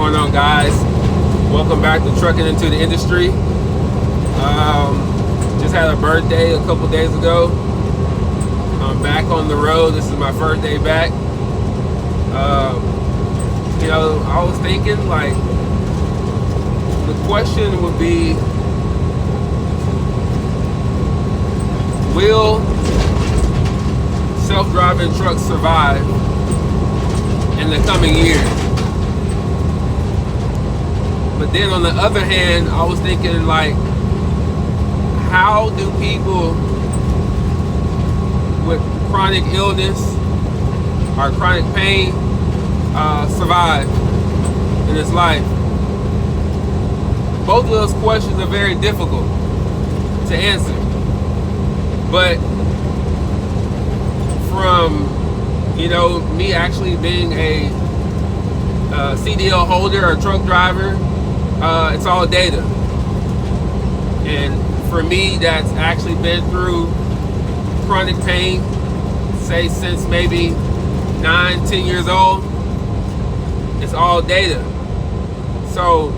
going on, guys? Welcome back to Trucking Into the Industry. Just had a birthday a couple days ago. I'm back on the road. This is my first day back. I was thinking, like, the question would be, will self-driving trucks survive in the coming years? But then on the other hand, I was thinking, like, how do people with chronic illness or chronic pain survive in this life? Both of those questions are very difficult to answer. But from, me actually being a CDL holder or truck driver, it's all data. And for me, that's actually been through chronic pain, say since maybe 9-10 years old. It's all data. So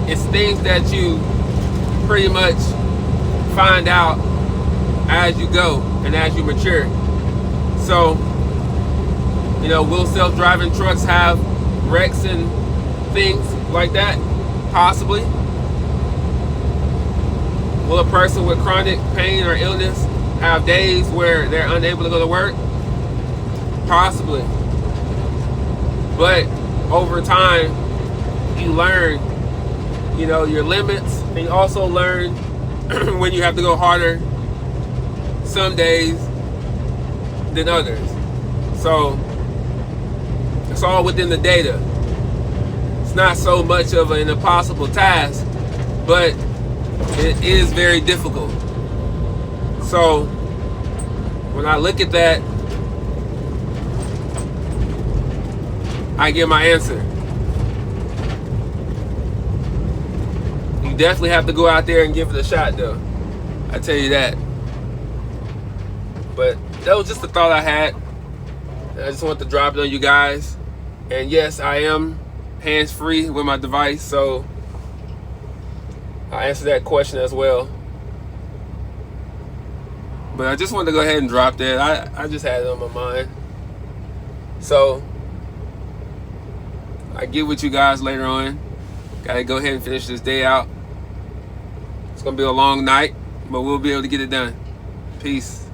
it's things that you pretty much find out as you go and as you mature. So, will self-driving trucks have wrecks and things like that? Possibly. Will a person with chronic pain or illness have days where they're unable to go to work? Possibly. But over time, you learn, your limits, and you also learn when you have to go harder some days than others. So it's all within the data. It's not so much of an impossible task, but it is very difficult. So when I look at that, I get my answer. You definitely have to go out there and give it a shot, though. I tell you that. But that was just the thought I had. I just wanted to drop it on you guys. And yes, I am hands-free with my device, so I'll answer that question as well. But I just wanted to go ahead and drop that. I just had it on my mind. So I get with you guys later on. Gotta go ahead and finish this day out. It's gonna be a long night, but we'll be able to get it done. Peace.